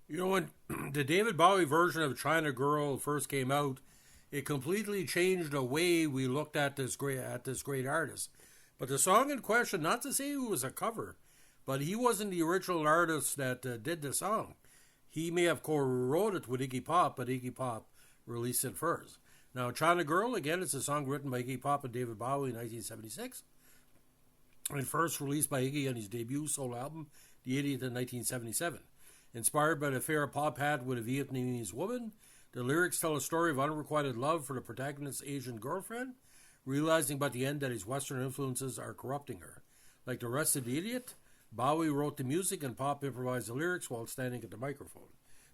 You know, when the David Bowie version of China Girl first came out, it completely changed the way we looked at this great artist. But the song in question, not to say it was a cover, but he wasn't the original artist that did the song. He may have co-wrote it with Iggy Pop, but Iggy Pop released it first. Now, China Girl, again, it's a song written by Iggy Pop and David Bowie in 1976, and first released by Iggy on his debut solo album, The Idiot, in 1977. Inspired by an affair Pop had with a Vietnamese woman, the lyrics tell a story of unrequited love for the protagonist's Asian girlfriend, realizing by the end that his Western influences are corrupting her. Like the rest of The Idiot, Bowie wrote the music and Pop improvised the lyrics while standing at the microphone.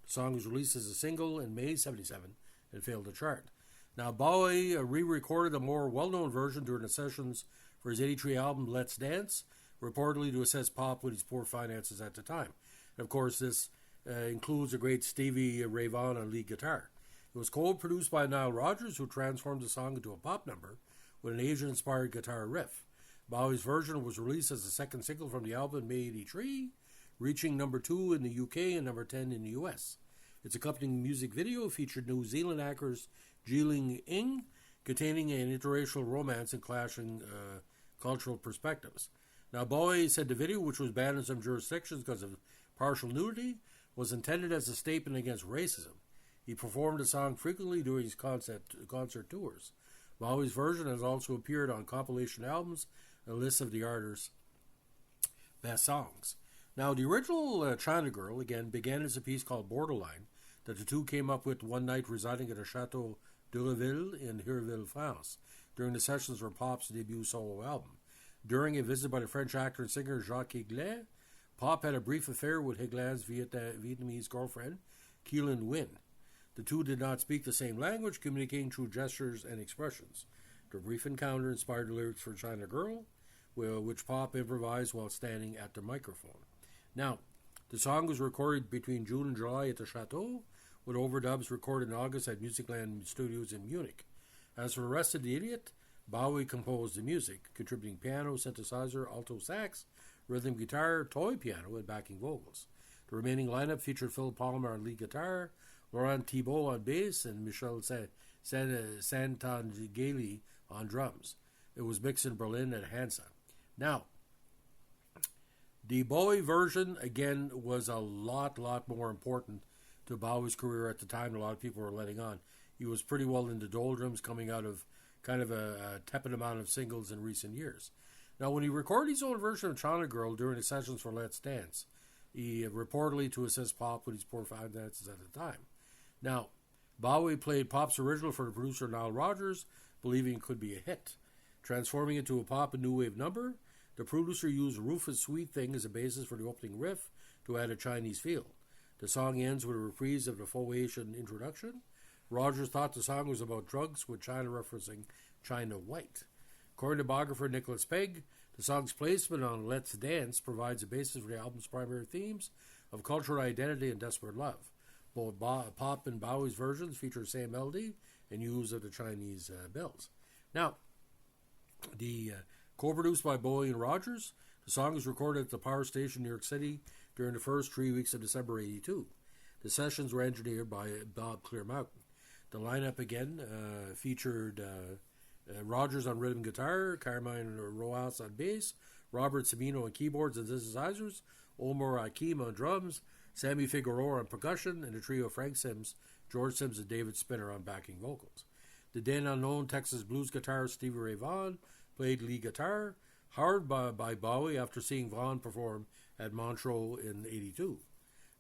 The song was released as a single in May 77 and failed to chart. Now, Bowie re-recorded a more well-known version during the sessions for his 83 album Let's Dance, reportedly to assist Pop with his poor finances at the time. And of course, this includes the great Stevie Ray Vaughan on lead guitar. It was co-produced by Nile Rodgers, who transformed the song into a pop number with an Asian-inspired guitar riff. Bowie's version was released as the second single from the album in May 83, reaching number 2 in the UK and number 10 in the US. Its accompanying music video featured New Zealand actors Jiling Ing, containing an interracial romance and clashing cultural perspectives. Now, Bowie said the video, which was banned in some jurisdictions because of partial nudity, was intended as a statement against racism. He performed the song frequently during his concert tours. Bowie's version has also appeared on compilation albums, a list of the artist's best songs. Now, the original China Girl, again, began as a piece called Borderline, that the two came up with one night residing at a Chateau de Reville in Hireville, France, during the sessions for Pop's debut solo album. During a visit by the French actor and singer Jacques Higelin, Pop had a brief affair with Higelin's Vietnamese girlfriend, Keelan Nguyen. The two did not speak the same language, communicating through gestures and expressions. The brief encounter inspired the lyrics for China Girl, which Pop improvised while standing at the microphone. Now, the song was recorded between June and July at the Chateau, with overdubs recorded in August at Musicland Studios in Munich. As for the rest of The Idiot, Bowie composed the music, contributing piano, synthesizer, alto sax, rhythm guitar, toy piano, and backing vocals. The remaining lineup featured Phil Palmer on lead guitar, Laurent Thibault on bass, and Michel Santangeli on drums. It was mixed in Berlin at Hansa. Now, the Bowie version, again, was a lot more important to Bowie's career at the time. A lot of people were letting on. He was pretty well into doldrums, coming out of kind of a tepid amount of singles in recent years. Now, when he recorded his own version of China Girl during the sessions for Let's Dance, he reportedly to assist Pop with his poor finances at the time. Now, Bowie played Pop's original for the producer Nile Rodgers, believing it could be a hit. Transforming it to a pop and new wave number, the producer used Rufus' Sweet Thing as a basis for the opening riff to add a Chinese feel. The song ends with a reprise of the faux Asian introduction. Rodgers thought the song was about drugs, with China referencing China White. According to biographer Nicholas Pegg, the song's placement on Let's Dance provides a basis for the album's primary themes of cultural identity and desperate love. Both Pop and Bowie's versions feature the same melody and use of the Chinese bells. Now, the co-produced by Bowie and Rodgers, the song was recorded at the Power Station in New York City during the first 3 weeks of December '82. The sessions were engineered by Bob Clearmountain. The lineup again featured Rodgers on rhythm guitar, Carmine Rojas on bass, Robert Sabino on keyboards and synthesizers, Omar Hakim on drums, Sammy Figueroa on percussion, and the trio Frank Sims, George Sims, and David Spinner on backing vocals. The then unknown Texas blues guitarist Stevie Ray Vaughan played lead guitar, hired by Bowie after seeing Vaughn perform at Montreux in '82.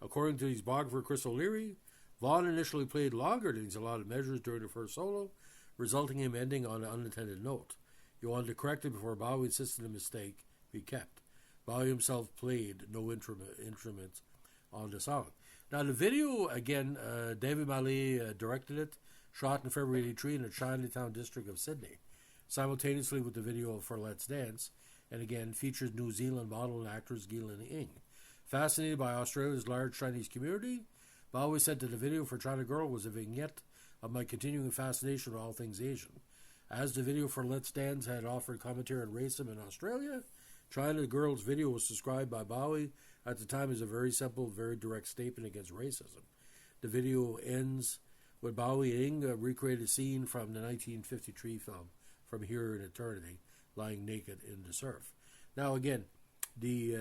According to his biographer Chris O'Leary, Vaughn initially played longer than his allotted measures during the first solo, resulting in him ending on an unintended note. He wanted to correct it before Bowie insisted the mistake be kept. Bowie himself played no instruments on the song. Now, the video, again, David Mallet directed it, shot in February '83 in the Chinatown district of Sydney, simultaneously with the video for Let's Dance, and again features New Zealand model and actress Keelan Ing. Fascinated by Australia's large Chinese community, Bowie said that the video for China Girl was a vignette of my continuing fascination with all things Asian. As the video for Let's Dance had offered commentary on racism in Australia, China Girl's video was described by Bowie at the time is a very simple, very direct statement against racism. The video ends with Bowie and Inge recreate a scene from the 1953 film From Here in Eternity, lying naked in the surf. Now again, the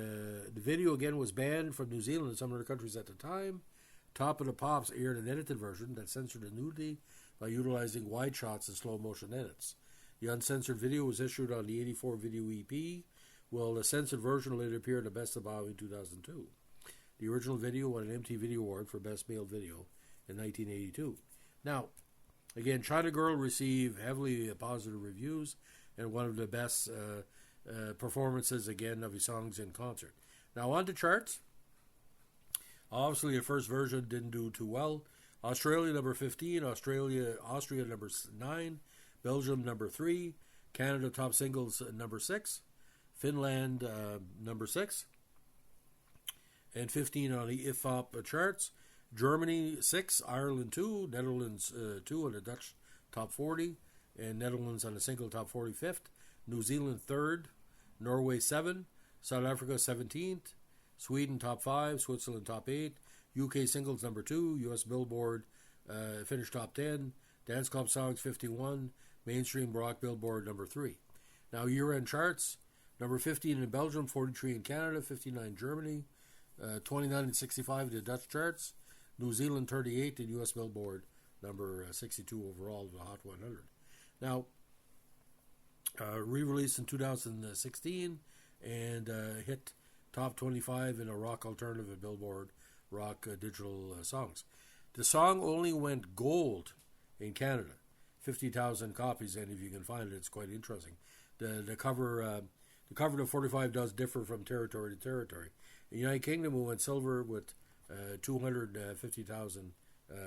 video again was banned from New Zealand and some other countries at the time. Top of the Pops aired an edited version that censored the nudity by utilizing wide shots and slow motion edits. The uncensored video was issued on the 84 video EP, while the censored version later appeared in the Best of Bowie in 2002. The original video won an MTV Video Award for Best Male Video in 1982. Now, again, China Girl received heavily positive reviews and one of the best performances, again, of his songs in concert. Now, on the charts, obviously the first version didn't do too well. Australia, number 15, Austria, number 9, Belgium, number 3, Canada, top singles, number 6, Finland, number 6, and 15 on the IFOP charts. Germany 6, Ireland 2, Netherlands 2 on the Dutch top 40, and Netherlands on the single top 45th. New Zealand 3rd, Norway 7, South Africa 17th, Sweden top 5, Switzerland top 8, UK singles number 2, US Billboard finished top 10, Dance Club Songs 51, Mainstream Rock Billboard number 3. Now year-end charts, number 15 in Belgium, 43 in Canada, 59 in Germany, 29 and 65 in the Dutch charts, New Zealand 38 in US Billboard, number 62 overall in the Hot 100. Now, re-released in 2016 and hit top 25 in a rock alternative at Billboard Rock Digital Songs. The song only went gold in Canada, 50,000 copies, and if you can find it, it's quite interesting. The cover of 45 does differ from territory to territory. In the United Kingdom, it went silver with 250,000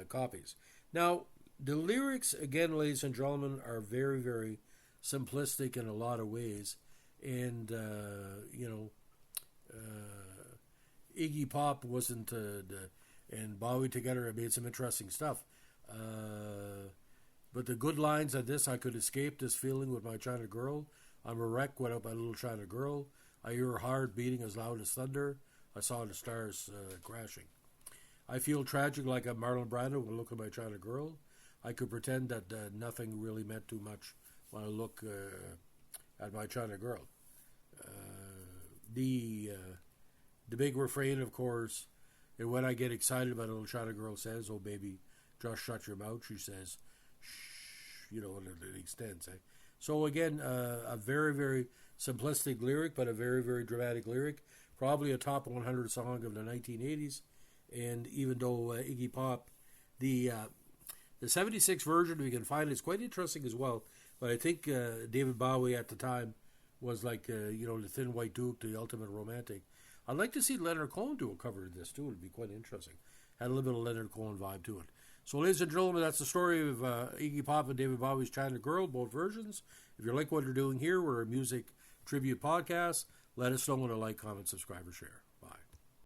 copies. Now, the lyrics, again, ladies and gentlemen, are very, very simplistic in a lot of ways. And, Iggy Pop wasn't, and Bowie together made some interesting stuff. But the good lines on this, I could escape this feeling with my China girl. I'm a wreck without my little China girl. I hear her heart beating as loud as thunder. I saw the stars crashing. I feel tragic like I'm Marlon Brando when I look at my China girl. I could pretend that nothing really meant too much when I look at my China girl. The big refrain, of course, and when I get excited, my little China girl says, "Oh baby, just shut your mouth." She says, "Shh," and it extends. So again, a very, very simplistic lyric, but a very, very dramatic lyric. Probably a top 100 song of the 1980s. And even though Iggy Pop, the 76 version, we can find, is quite interesting as well. But I think David Bowie at the time was like, the Thin White Duke, the ultimate romantic. I'd like to see Leonard Cohen do a cover of this too. It'd be quite interesting. Had a little bit of Leonard Cohen vibe to it. So, ladies and gentlemen, that's the story of Iggy Pop and David Bowie's China Girl, both versions. If you like what you're doing here, we're a music tribute podcast. Let us know with a like, comment, subscribe, or share.